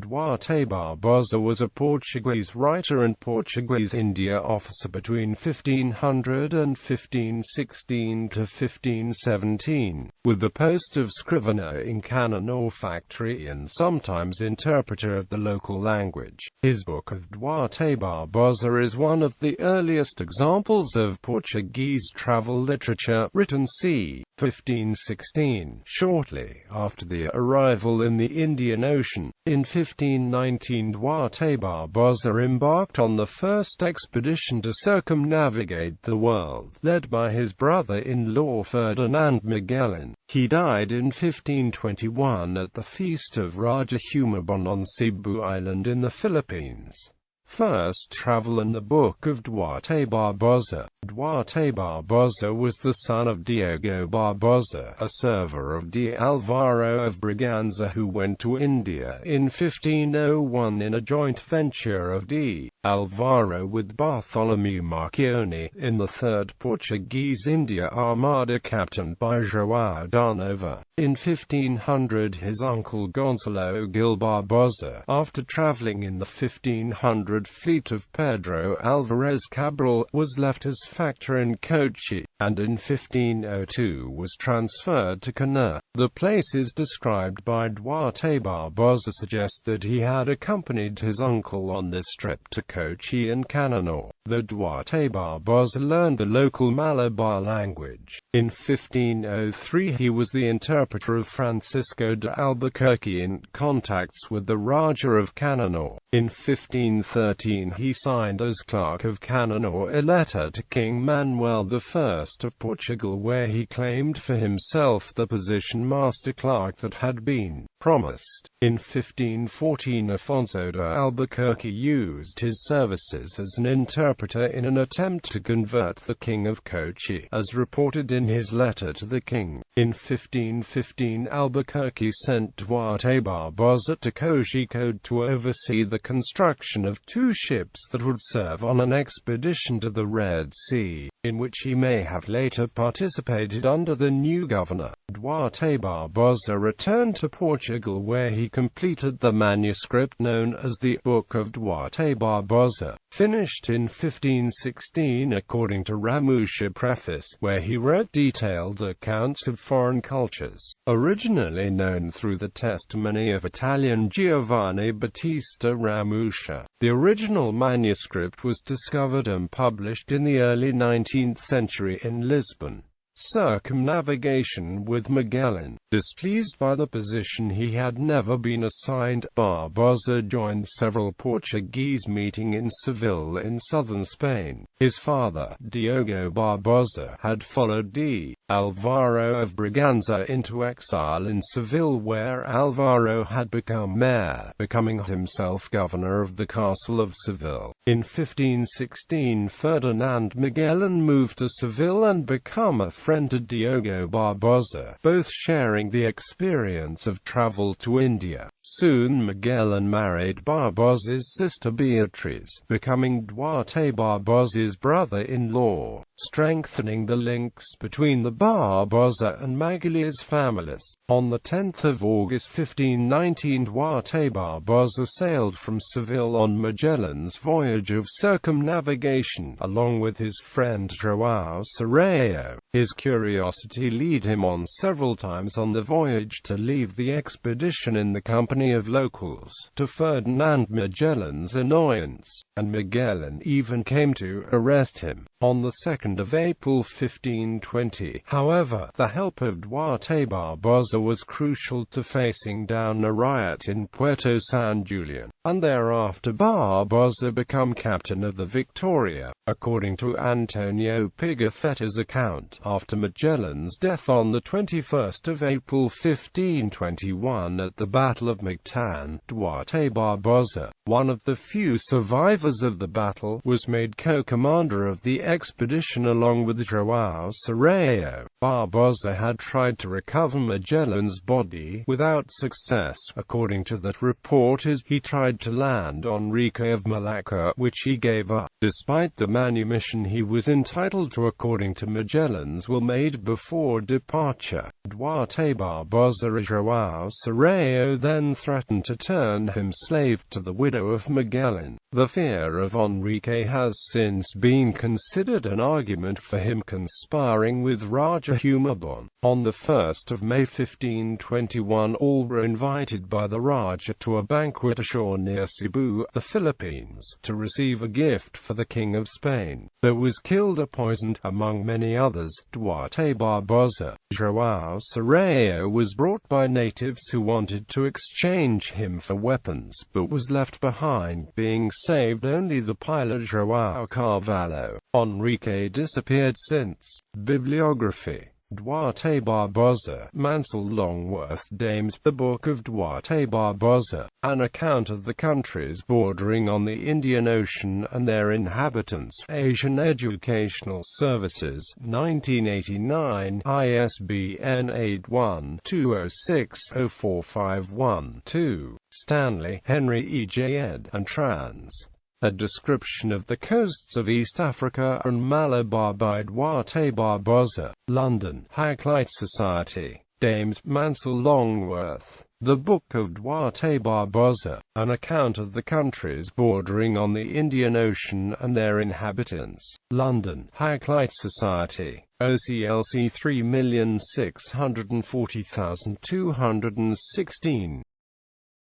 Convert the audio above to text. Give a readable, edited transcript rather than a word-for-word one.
Duarte Barbosa was a Portuguese writer and Portuguese India officer between 1500 and 1516 to 1517, with the post of scrivener in Cannanore factory and sometimes interpreter of the local language. His book of Duarte Barbosa is one of the earliest examples of Portuguese travel literature, written c. 1516, shortly after the arrival in the Indian Ocean. In 1519, Duarte Barbosa embarked on the first expedition to circumnavigate the world, led by his brother-in-law Ferdinand Magellan. He died in 1521 at the feast of Raja Humabon on Cebu Island in the Philippines. First travel in the book of Duarte Barbosa. Duarte Barbosa was the son of Diego Barbosa, a server of D. Alvaro of Braganza who went to India in 1501 in a joint venture of D. Alvaro with Bartholomew Marchione, in the Third Portuguese India Armada captained by João da Nova. In 1500 his uncle Gonçalo Gil Barbosa, after travelling in the 1500 fleet of Pedro Alvarez Cabral, was left as factor in Kochi, and in 1502 was transferred to Cannanore. The places described by Duarte Barbosa suggest that he had accompanied his uncle on this trip to Kochi and Cannanore. Though Duarte Barbosa learned the local Malabar language, in 1503 he was the interpreter of Francisco de Albuquerque in contacts with the Raja of Cannanore. In 1513 he signed as clerk of Cannanore a letter to King Manuel I of Portugal where he claimed for himself the position master clerk that had been promised. In 1514 Afonso de Albuquerque used his services as an interpreter in an attempt to convert the King of Kochi, as reported in his letter to the king. In 1515 Albuquerque sent Duarte Barbosa to Kozhikode to oversee the construction of two ships that would serve on an expedition to the Red Sea, in which he may have later participated under the new governor. Duarte Barbosa returned to Portugal where he completed the manuscript known as the Book of Duarte Barbosa, finished in 1516 according to Ramusha Preface, where he wrote detailed accounts of foreign cultures, originally known through the testimony of Italian Giovanni Battista Ramusha. The original manuscript was discovered and published in the early 19th century in Lisbon. Circumnavigation with Magellan. Displeased by the position he had never been assigned, Barbosa joined several Portuguese meetings in Seville in southern Spain. His father, Diogo Barbosa, had followed D. Alvaro of Braganza into exile in Seville where Alvaro had become mayor, becoming himself governor of the castle of Seville. In 1516 Ferdinand Magellan moved to Seville and became a friend to Diogo Barbosa, both sharing the experience of travel to India. Soon Magellan married Barbosa's sister Beatriz, becoming Duarte Barbosa's brother-in-law, strengthening the links between the Barbosa and Magalhães families. On the 10th of August 1519 Duarte Barbosa sailed from Seville on Magellan's voyage of circumnavigation, along with his friend João Serrao. His curiosity led him on several times on the voyage to leave the expedition in the company of locals, to Ferdinand Magellan's annoyance, and Magellan even came to arrest him. On the 2nd of April 1520, however, the help of Duarte Barbosa was crucial to facing down a riot in Puerto San Julian, and thereafter Barbosa became captain of the Victoria. According to Antonio Pigafetta's account, after Magellan's death on the 21st of April 1521 at the Battle of Mactan, Duarte Barbosa, one of the few survivors of the battle, was made co-commander of the expedition along with João Serrao. Barbosa had tried to recover Magellan's body, without success. According to that report, he tried to land on Rica of Malacca, which he gave up, despite the manumission he was entitled to according to Magellan. plans were made before departure. Duarte Barbosa João Serrao then threatened to turn him slave to the widow of Magellan. The fear of Enrique has since been considered an argument for him conspiring with Raja Humabon. On the 1st of May 1521, all were invited by the Raja to a banquet ashore near Cebu, the Philippines, to receive a gift for the King of Spain. There was killed or poisoned, among many others. Duarte Barbosa João Serrao was brought by natives who wanted to exchange him for weapons, but was left behind, being saved only the pilot João Carvalho. Enrique disappeared since. Bibliography. Duarte Barbosa, Mansell Longworth, Dames. The Book of Duarte Barbosa, an account of the countries bordering on the Indian Ocean and their inhabitants. Asian Educational Services, 1989, ISBN 81-206-0451-2. Stanley, Henry E. J. ed. and trans. A description of the coasts of East Africa and Malabar by Duarte Barbosa. London, Hakluyt Society. Dames. Mansell Longworth. The Book of Duarte Barbosa, an account of the countries bordering on the Indian Ocean and their inhabitants. London, Hakluyt Society. OCLC 3640216.